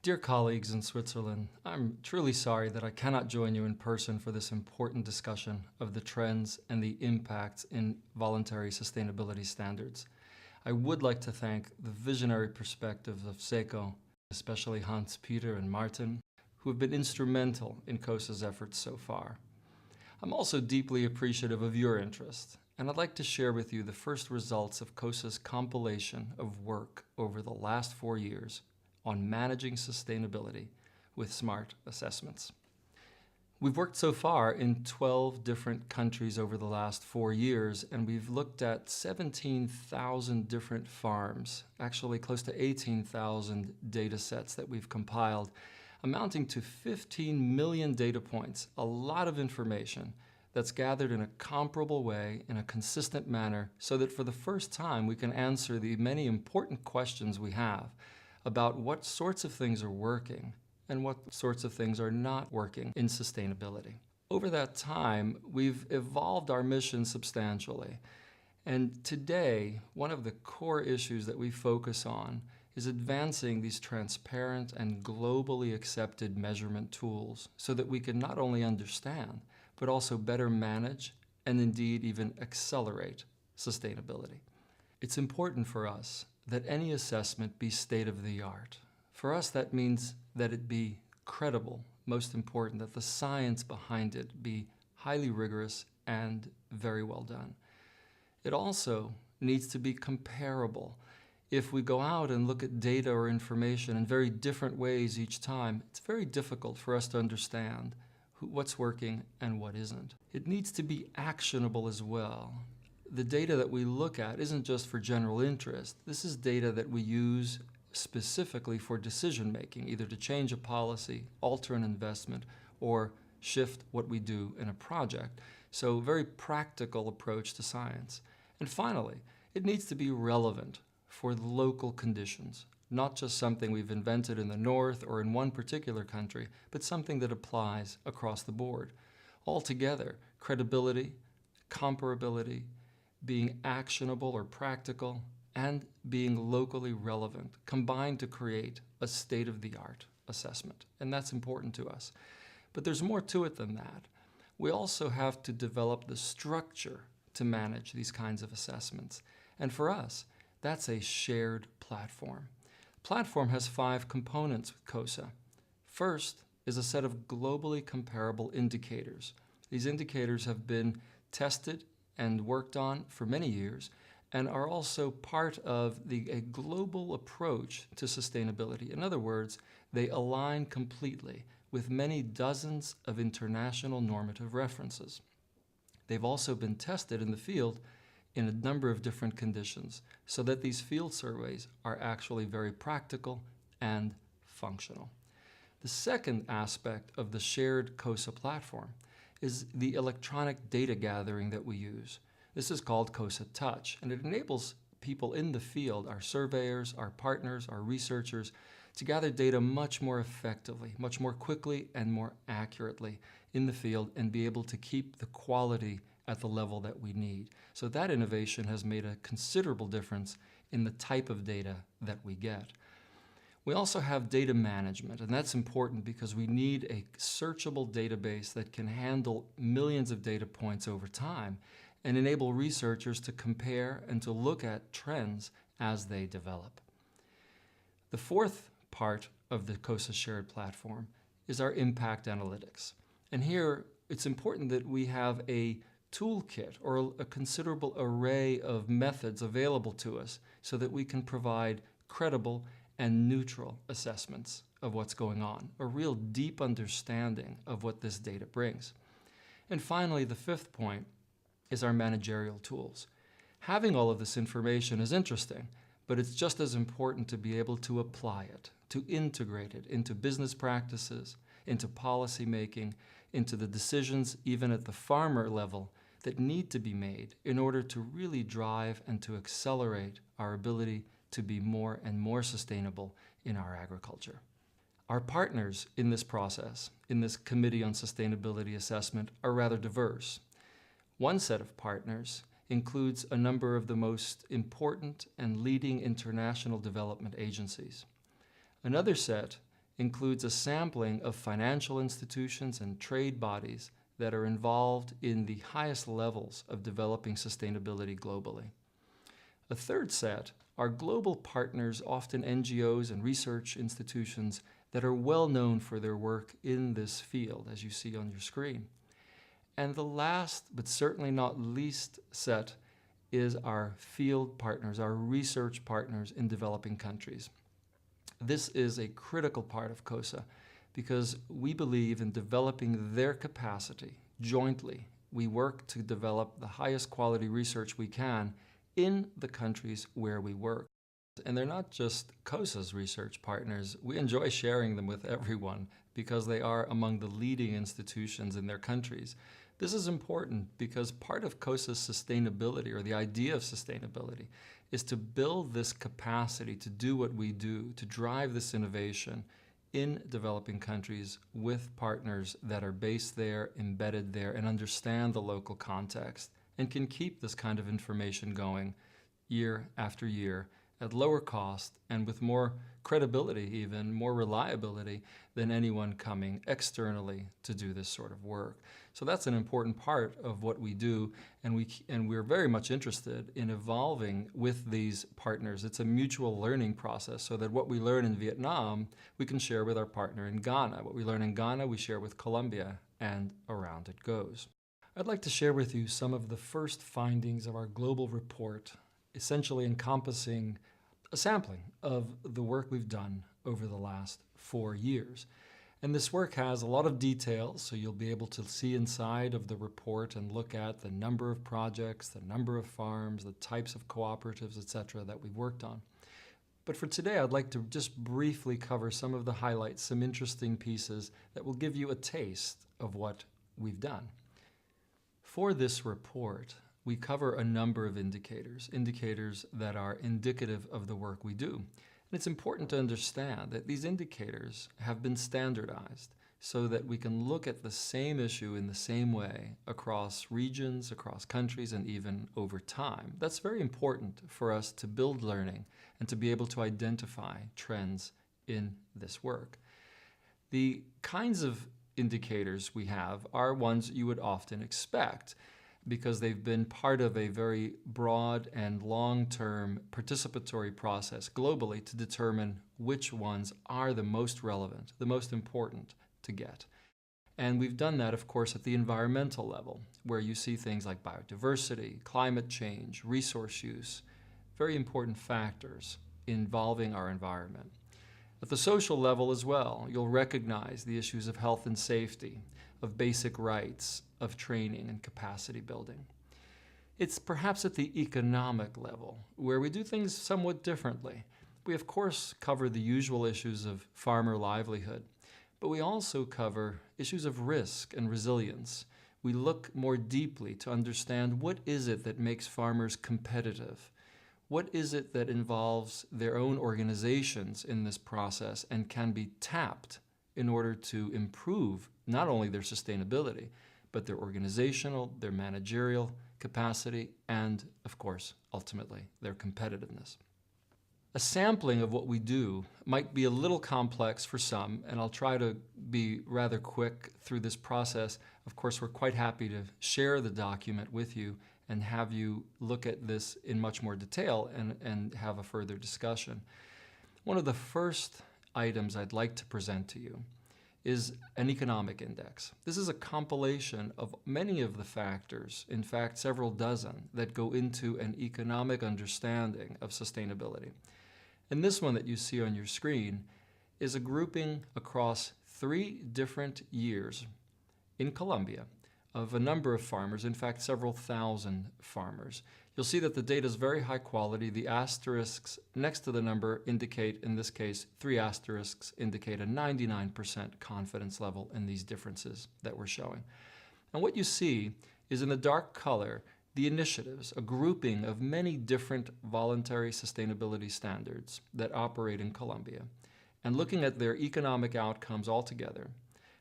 Dear colleagues in Switzerland, I'm truly sorry that I cannot join you in person for this important discussion of the trends and the impacts in voluntary sustainability standards. I would like to thank the visionary perspectives of SECO, especially Hans, Peter, and Martin, who have been instrumental in COSA's efforts so far. I'm also deeply appreciative of your interest, and I'd like to share with you the first results of COSA's compilation of work over the last 4 years on managing sustainability with smart assessments. We've worked so far in 12 different countries over the last 4 years, and we've looked at 17,000 different farms, actually close to 18,000 data sets that we've compiled, amounting to 15 million data points, a lot of information that's gathered in a comparable way, in a consistent manner, so that for the first time we can answer the many important questions we have about what sorts of things are working and what sorts of things are not working in sustainability. Over that time, we've evolved our mission substantially. And today, one of the core issues that we focus on is advancing these transparent and globally accepted measurement tools so that we can not only understand, but also better manage and indeed even accelerate sustainability. It's important for us that any assessment be state-of-the-art. For us, that means that it be credible, most important, that the science behind it be highly rigorous and very well done. It also needs to be comparable. If we go out and look at data or information in very different ways each time, it's very difficult for us to understand what's working and what isn't. It needs to be actionable as well. The data that we look at isn't just for general interest. This is data that we use specifically for decision making, either to change a policy, alter an investment, or shift what we do in a project. So a very practical approach to science. And finally, it needs to be relevant for the local conditions, not just something we've invented in the north or in one particular country, but something that applies across the board. Altogether, credibility, comparability, being actionable or practical, and being locally relevant combine to create a state-of-the-art assessment. And that's important to us. But there's more to it than that. We also have to develop the structure to manage these kinds of assessments. And for us, that's a shared platform. The platform has 5 components with COSA. First is a set of globally comparable indicators. These indicators have been tested and worked on for many years and are also part of a global approach to sustainability. In other words, they align completely with many dozens of international normative references. They've also been tested in the field in a number of different conditions so that these field surveys are actually very practical and functional. The second aspect of the shared COSA platform is the electronic data gathering that we use. This is called COSA Touch, and it enables people in the field, our surveyors, our partners, our researchers, to gather data much more effectively, much more quickly and more accurately in the field and be able to keep the quality at the level that we need. So that innovation has made a considerable difference in the type of data that we get. We also have data management, and that's important because we need a searchable database that can handle millions of data points over time and enable researchers to compare and to look at trends as they develop. The fourth part of the COSA shared platform is our impact analytics. And here, it's important that we have a toolkit or a considerable array of methods available to us so that we can provide credible and neutral assessments of what's going on, a real deep understanding of what this data brings. And finally, the fifth point is our managerial tools. Having all of this information is interesting, but it's just as important to be able to apply it, to integrate it into business practices, into policy making, into the decisions even at the farmer level that need to be made in order to really drive and to accelerate our ability to be more and more sustainable in our agriculture. Our partners in this process, in this Committee on Sustainability Assessment, are rather diverse. One set of partners includes a number of the most important and leading international development agencies. Another set includes a sampling of financial institutions and trade bodies that are involved in the highest levels of developing sustainability globally. A third set are global partners, often NGOs and research institutions that are well known for their work in this field, as you see on your screen. And the last, but certainly not least set, is our field partners, our research partners in developing countries. This is a critical part of COSA because we believe in developing their capacity jointly. We work to develop the highest quality research we can in the countries where we work. And they're not just COSA's research partners. We enjoy sharing them with everyone because they are among the leading institutions in their countries. This is important because part of COSA's sustainability, or the idea of sustainability, is to build this capacity to do what we do, to drive this innovation in developing countries with partners that are based there, embedded there, and understand the local context, and can keep this kind of information going year after year at lower cost and with more credibility, even more reliability than anyone coming externally to do this sort of work. So that's an important part of what we do, and we're very much interested in evolving with these partners. It's a mutual learning process so that what we learn in Vietnam, we can share with our partner in Ghana. What we learn in Ghana, we share with Colombia, and around it goes. I'd like to share with you some of the first findings of our global report, essentially encompassing a sampling of the work we've done over the last 4 years. And this work has a lot of details, so you'll be able to see inside of the report and look at the number of projects, the number of farms, the types of cooperatives, etc. that we've worked on. But for today, I'd like to just briefly cover some of the highlights, some interesting pieces that will give you a taste of what we've done. For this report, we cover a number of indicators that are indicative of the work we do. And it's important to understand that these indicators have been standardized so that we can look at the same issue in the same way across regions, across countries, and even over time. That's very important for us to build learning and to be able to identify trends in this work. The kinds of indicators we have are ones you would often expect, because they've been part of a very broad and long-term participatory process globally to determine which ones are the most relevant, the most important to get. And we've done that, of course, at the environmental level, where you see things like biodiversity, climate change, resource use, very important factors involving our environment. At the social level as well, you'll recognize the issues of health and safety, of basic rights, of training and capacity building. It's perhaps at the economic level where we do things somewhat differently. We of course cover the usual issues of farmer livelihood, but we also cover issues of risk and resilience. We look more deeply to understand what is it that makes farmers competitive. What is it that involves their own organizations in this process and can be tapped in order to improve not only their sustainability, but their organizational, their managerial capacity, and, of course, ultimately, their competitiveness. A sampling of what we do might be a little complex for some, and I'll try to be rather quick through this process. Of course, we're quite happy to share the document with you and have you look at this in much more detail and have a further discussion. One of the first items I'd like to present to you is an economic index. This is a compilation of many of the factors, in fact several dozen, that go into an economic understanding of sustainability. And this one that you see on your screen is a grouping across 3 different years in Colombia of a number of farmers, in fact several thousand farmers. You'll see that the data is very high quality. The asterisks next to the number indicate, in this case, 3 asterisks indicate a 99% confidence level in these differences that we're showing. And what you see is in the dark color, the initiatives, a grouping of many different voluntary sustainability standards that operate in Colombia, and looking at their economic outcomes altogether,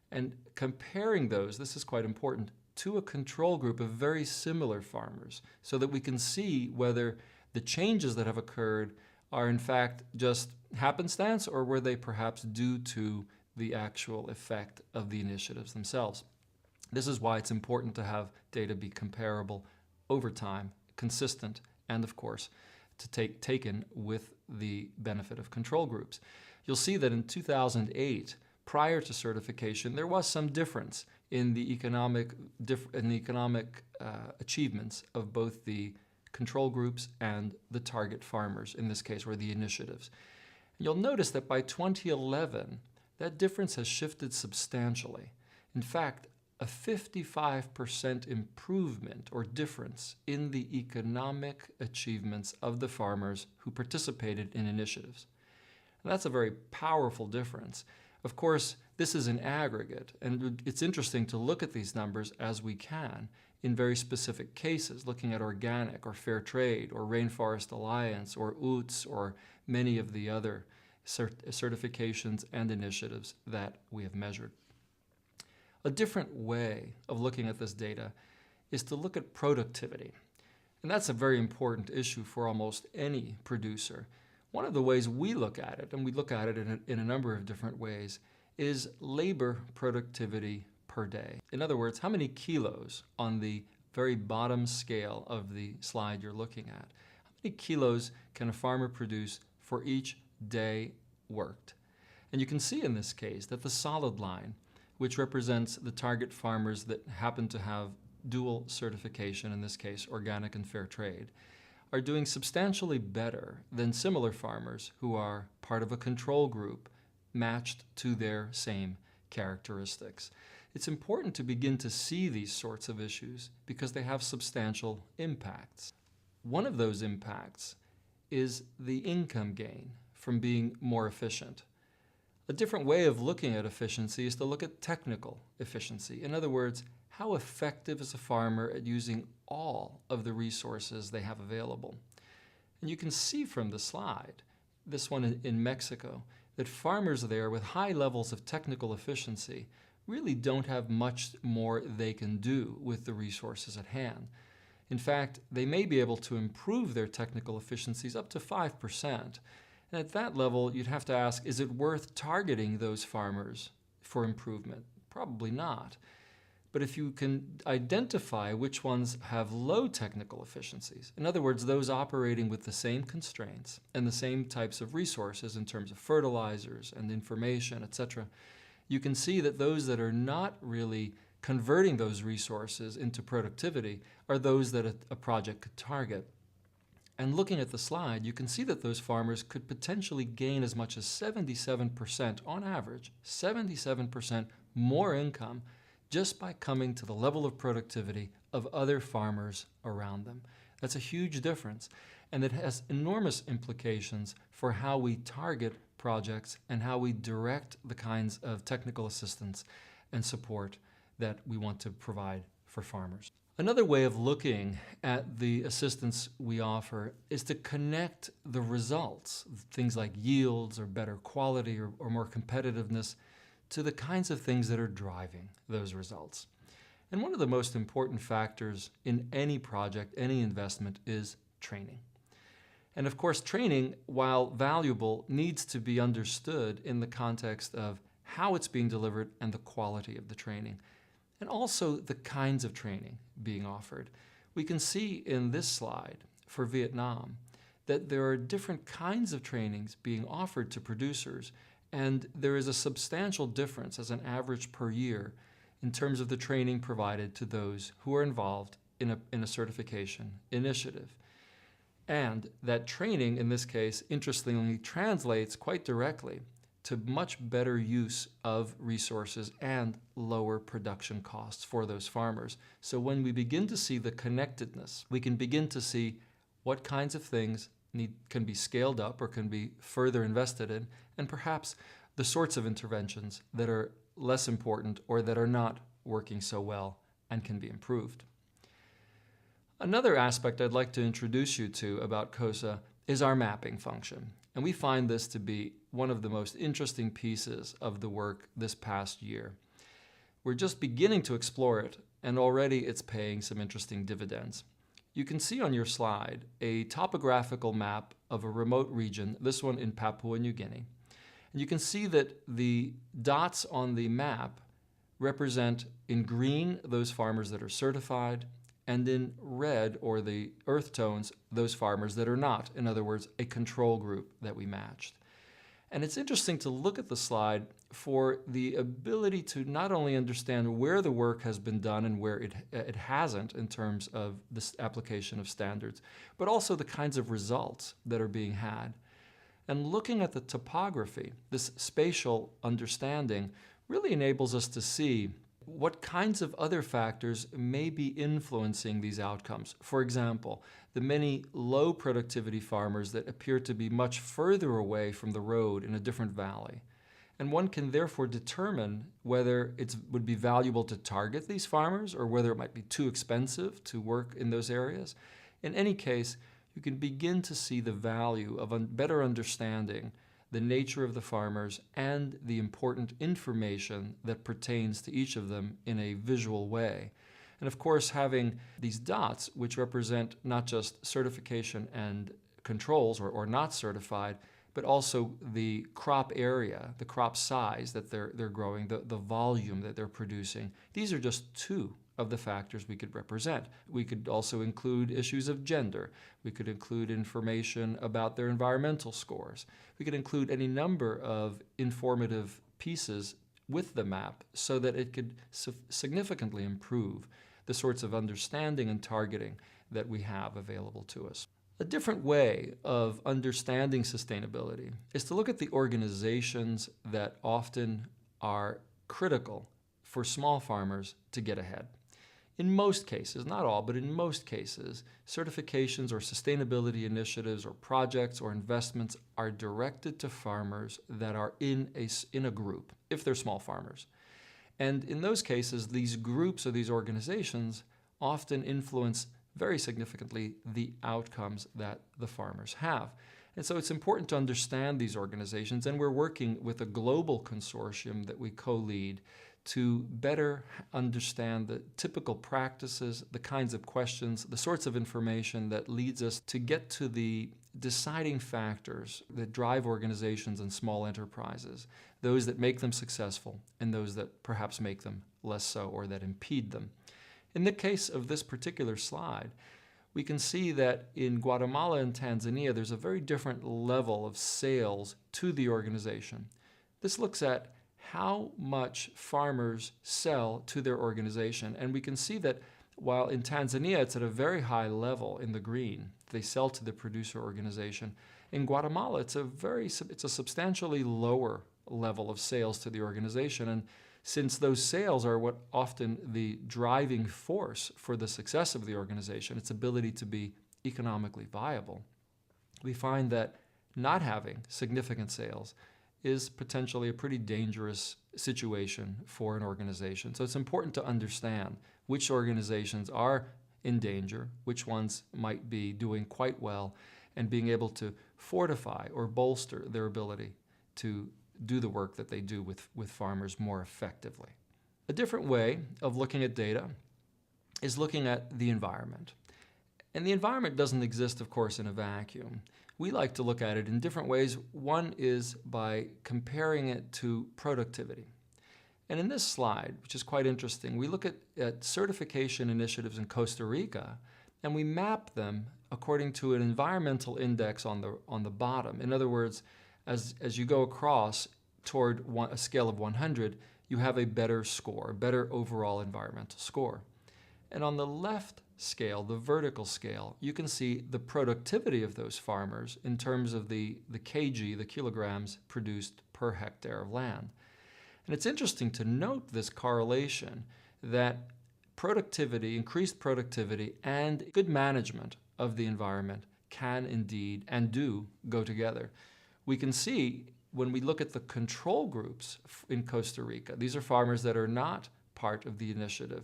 and comparing those, this is quite important, to a control group of very similar farmers so that we can see whether the changes that have occurred are in fact just happenstance, or were they perhaps due to the actual effect of the initiatives themselves? This is why it's important to have data be comparable over time, consistent, and of course, taken with the benefit of control groups. You'll see that in 2008, prior to certification, there was some difference in the economic achievements of both the control groups and the target farmers, in this case, or the initiatives. And you'll notice that by 2011, that difference has shifted substantially. In fact, a 55% improvement or difference in the economic achievements of the farmers who participated in initiatives. And that's a very powerful difference. Of course, this is an aggregate, and it's interesting to look at these numbers as we can in very specific cases, looking at organic or fair trade or Rainforest Alliance or UTS or many of the other certifications and initiatives that we have measured. A different way of looking at this data is to look at productivity. And that's a very important issue for almost any producer. One of the ways we look at it, and we look at it in a number of different ways, is labor productivity per day. In other words, how many kilos on the very bottom scale of the slide you're looking at? How many kilos can a farmer produce for each day worked? And you can see in this case that the solid line, which represents the target farmers that happen to have dual certification, in this case organic and fair trade, are doing substantially better than similar farmers who are part of a control group matched to their same characteristics. It's important to begin to see these sorts of issues because they have substantial impacts. One of those impacts is the income gain from being more efficient. A different way of looking at efficiency is to look at technical efficiency. In other words, how effective is a farmer at using all of the resources they have available? And you can see from the slide, this one in Mexico, that farmers there with high levels of technical efficiency really don't have much more they can do with the resources at hand. In fact, they may be able to improve their technical efficiencies up to 5%. And at that level, you'd have to ask, is it worth targeting those farmers for improvement? Probably not. But if you can identify which ones have low technical efficiencies, in other words, those operating with the same constraints and the same types of resources in terms of fertilizers and information, etc., you can see that those that are not really converting those resources into productivity are those that a project could target. And looking at the slide, you can see that those farmers could potentially gain as much as 77% on average, 77% more income just by coming to the level of productivity of other farmers around them. That's a huge difference, and it has enormous implications for how we target projects and how we direct the kinds of technical assistance and support that we want to provide for farmers. Another way of looking at the assistance we offer is to connect the results, things like yields or better quality or more competitiveness, to the kinds of things that are driving those results. And one of the most important factors in any project, any investment, is training. And of course, training, while valuable, needs to be understood in the context of how it's being delivered and the quality of the training, and also the kinds of training being offered. We can see in this slide for Vietnam that there are different kinds of trainings being offered to producers, and there is a substantial difference as an average per year in terms of the training provided to those who are involved in a certification initiative. And that training, in this case, interestingly, translates quite directly to much better use of resources and lower production costs for those farmers. So when we begin to see the connectedness, we can begin to see what kinds of things can be scaled up or can be further invested in, and perhaps the sorts of interventions that are less important or that are not working so well and can be improved. Another aspect I'd like to introduce you to about COSA is our mapping function. And we find this to be one of the most interesting pieces of the work this past year. We're just beginning to explore it, and already it's paying some interesting dividends. you can see on your slide a topographical map of a remote region, this one in Papua New Guinea. And you can see that the dots on the map represent in green those farmers that are certified, and in red, or the earth tones, those farmers that are not. In other words, a control group that we matched. And it's interesting to look at the slide for the ability to not only understand where the work has been done and where it hasn't in terms of this application of standards, but also the kinds of results that are being had. And looking at the topography, this spatial understanding really enables us to see what kinds of other factors may be influencing these outcomes. For example, the many low productivity farmers that appear to be much further away from the road in a different valley. And one can therefore determine whether it would be valuable to target these farmers or whether it might be too expensive to work in those areas. In any case, you can begin to see the value of better understanding the nature of the farmers and the important information that pertains to each of them in a visual way. And of course, having these dots, which represent not just certification and controls or not certified, but also the crop area, the crop size that they're growing, the volume that they're producing. These are just two of the factors we could represent. We could also include issues of gender. We could include information about their environmental scores. We could include any number of informative pieces with the map so that it could significantly improve the sorts of understanding and targeting that we have available to us. A different way of understanding sustainability is to look at the organizations that often are critical for small farmers to get ahead. In most cases, not all, but in most cases, certifications or sustainability initiatives or projects or investments are directed to farmers that are in a group, if they're small farmers. And in those cases, these groups or these organizations often influence very significantly the outcomes that the farmers have. And so it's important to understand these organizations, and we're working with a global consortium that we co-lead to better understand the typical practices, the kinds of questions, the sorts of information that leads us to get to the deciding factors that drive organizations and small enterprises, those that make them successful and those that perhaps make them less so or that impede them. In the case of this particular slide, we can see that in Guatemala and Tanzania, there's a very different level of sales to the organization. This looks at how much farmers sell to their organization. And we can see that while in Tanzania it's at a very high level in the green, they sell to the producer organization. In Guatemala, it's a substantially lower level of sales to the organization. And since those sales are what often the driving force for the success of the organization, its ability to be economically viable, we find that not having significant sales is potentially a pretty dangerous situation for an organization. So it's important to understand which organizations are in danger, which ones might be doing quite well, and being able to fortify or bolster their ability to do the work that they do with farmers more effectively. A different way of looking at data is looking at the environment. And the environment doesn't exist, of course, in a vacuum. We like to look at it in different ways. One is by comparing it to productivity. And in this slide, which is quite interesting, we look at certification initiatives in Costa Rica, and we map them according to an environmental index on the bottom. In other words, as you go across toward a scale of 100, you have a better score, a better overall environmental score. And on the left scale, the vertical scale, you can see the productivity of those farmers in terms of the kg, the kilograms produced per hectare of land. And it's interesting to note this correlation that productivity, increased productivity, and good management of the environment can indeed and do go together. We can see when we look at the control groups in Costa Rica, these are farmers that are not part of the initiative,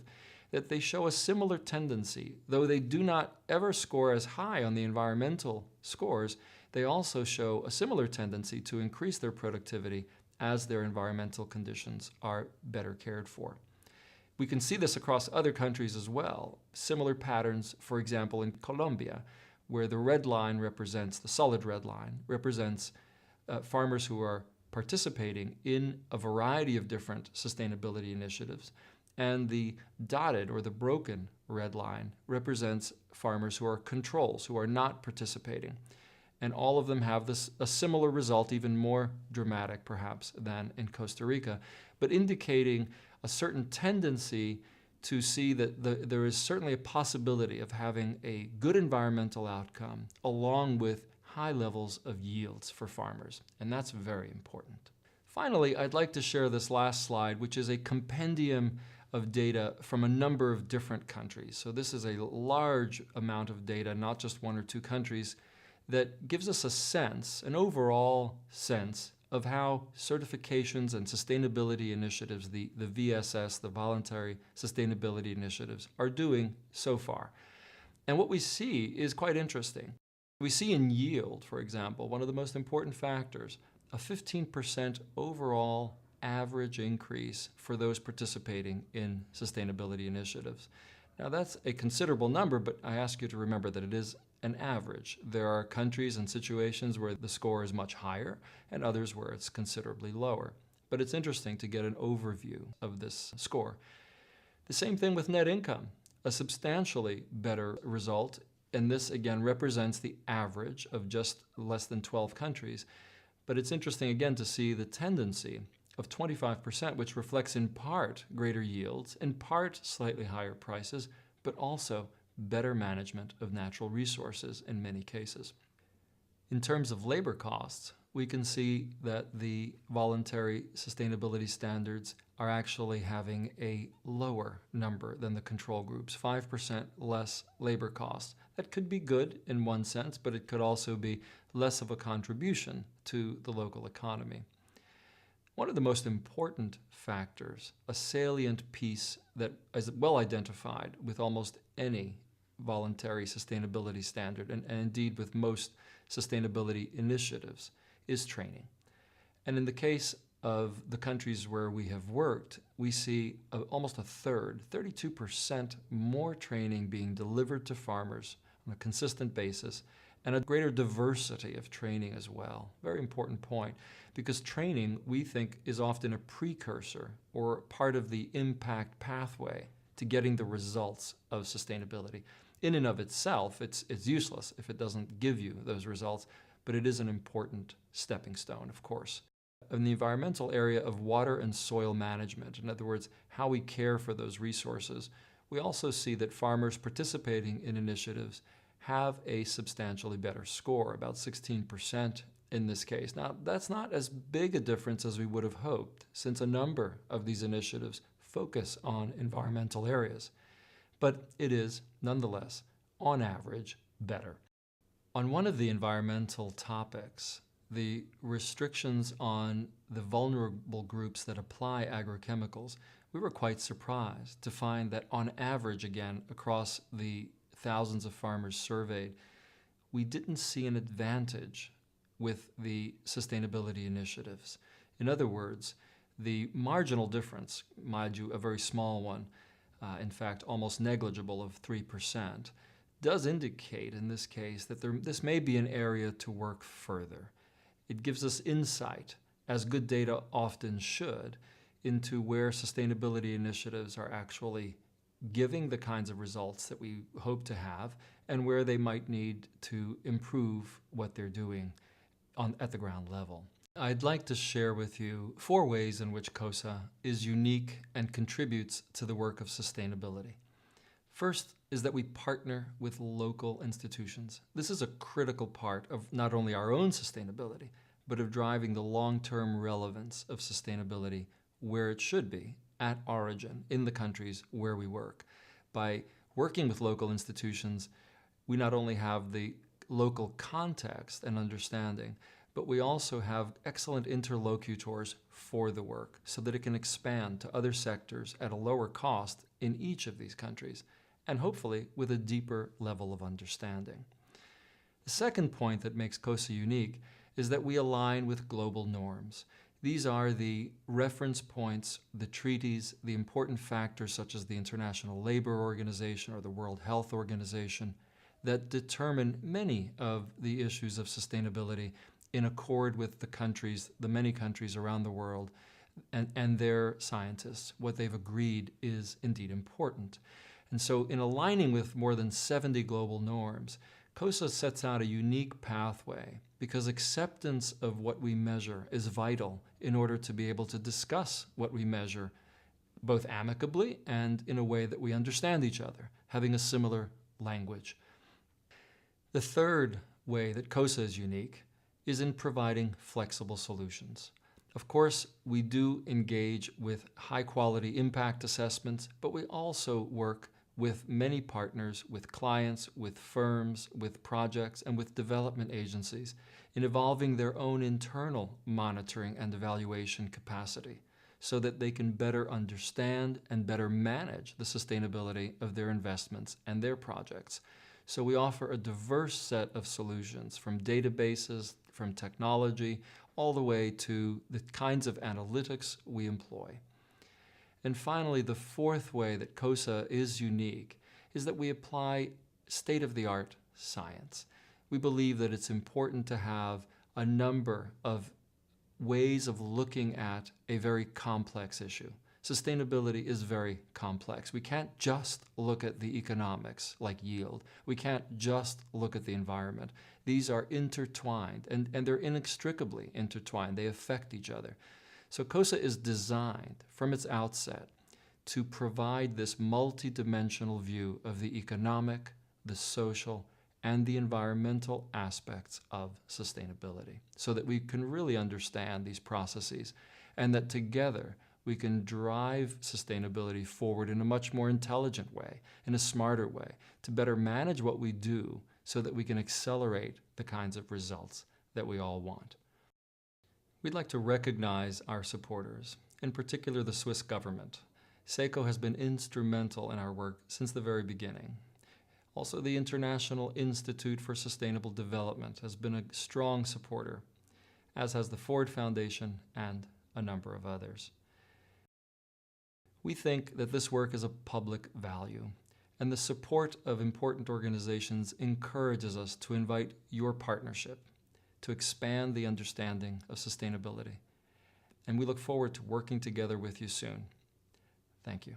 that they show a similar tendency. Though they do not ever score as high on the environmental scores, they also show a similar tendency to increase their productivity as their environmental conditions are better cared for. We can see this across other countries as well. Similar patterns, for example, in Colombia, where the red line represents, the solid red line, represents farmers who are participating in a variety of different sustainability initiatives. And the dotted or the broken red line represents farmers who are controls, who are not participating. And all of them have a similar result, even more dramatic perhaps than in Costa Rica, but indicating a certain tendency to see that there is certainly a possibility of having a good environmental outcome along with high levels of yields for farmers. And that's very important. Finally, I'd like to share this last slide, which is a compendium of data from a number of different countries. So this is a large amount of data, not just one or two countries, that gives us a sense, an overall sense, of how certifications and sustainability initiatives, the VSS, the Voluntary Sustainability Initiatives, are doing so far. And what we see is quite interesting. We see in yield, for example, one of the most important factors, a 15% overall average increase for those participating in sustainability initiatives. Now that's a considerable number, but I ask you to remember that it is an average. There are countries and situations where the score is much higher and others where it's considerably lower. But it's interesting to get an overview of this score. The same thing with net income, a substantially better result, and this again represents the average of just less than 12 countries. But it's interesting again to see the tendency of 25%, which reflects in part greater yields, in part slightly higher prices, but also better management of natural resources in many cases. In terms of labor costs, we can see that the voluntary sustainability standards are actually having a lower number than the control groups, 5% less labor costs. That could be good in one sense, but it could also be less of a contribution to the local economy. One of the most important factors, a salient piece that is well identified with almost any voluntary sustainability standard, and indeed with most sustainability initiatives, is training. And in the case of the countries where we have worked, we see almost a third, 32% more training being delivered to farmers on a consistent basis, and a greater diversity of training as well. Very important point, because training, we think, is often a precursor or part of the impact pathway to getting the results of sustainability. In and of itself, it's useless if it doesn't give you those results, but it is an important stepping stone, of course. In the environmental area of water and soil management, in other words, how we care for those resources, we also see that farmers participating in initiatives have a substantially better score, about 16% in this case. Now, that's not as big a difference as we would have hoped, since a number of these initiatives focus on environmental areas. But it is, nonetheless, on average, better. On one of the environmental topics, the restrictions on the vulnerable groups that apply agrochemicals, we were quite surprised to find that on average, again, across the thousands of farmers surveyed, we didn't see an advantage with the sustainability initiatives. In other words, the marginal difference, mind you, a very small one, in fact, almost negligible of 3%, does indicate in this case that this may be an area to work further. It gives us insight, as good data often should, into where sustainability initiatives are actually giving the kinds of results that we hope to have and where they might need to improve what they're doing at the ground level. I'd like to share with you 4 ways in which COSA is unique and contributes to the work of sustainability. First is that we partner with local institutions. This is a critical part of not only our own sustainability, but of driving the long-term relevance of sustainability where it should be, at origin, in the countries where we work. By working with local institutions, we not only have the local context and understanding, but we also have excellent interlocutors for the work so that it can expand to other sectors at a lower cost in each of these countries, and hopefully with a deeper level of understanding. The second point that makes COSA unique is that we align with global norms. These are the reference points, the treaties, the important factors such as the International Labor Organization or the World Health Organization that determine many of the issues of sustainability in accord with the many countries around the world and their scientists. What they've agreed is indeed important. And so in aligning with more than 70 global norms, COSA sets out a unique pathway because acceptance of what we measure is vital in order to be able to discuss what we measure both amicably and in a way that we understand each other, having a similar language. The third way that COSA is unique is in providing flexible solutions. Of course, we do engage with high-quality impact assessments, but we also work with many partners, with clients, with firms, with projects, and with development agencies in evolving their own internal monitoring and evaluation capacity so that they can better understand and better manage the sustainability of their investments and their projects. So we offer a diverse set of solutions from databases, from technology, all the way to the kinds of analytics we employ. And finally, the fourth way that COSA is unique is that we apply state-of-the-art science. We believe that it's important to have a number of ways of looking at a very complex issue. Sustainability is very complex. We can't just look at the economics, like yield. We can't just look at the environment. These are intertwined, and they're inextricably intertwined. They affect each other. So COSA is designed from its outset to provide this multidimensional view of the economic, the social, and the environmental aspects of sustainability so that we can really understand these processes and that together we can drive sustainability forward in a much more intelligent way, in a smarter way, to better manage what we do so that we can accelerate the kinds of results that we all want. We'd like to recognize our supporters, in particular the Swiss government. SECO has been instrumental in our work since the very beginning. Also, the International Institute for Sustainable Development has been a strong supporter, as has the Ford Foundation and a number of others. We think that this work is a public value, and the support of important organizations encourages us to invite your partnership to expand the understanding of sustainability. And we look forward to working together with you soon. Thank you.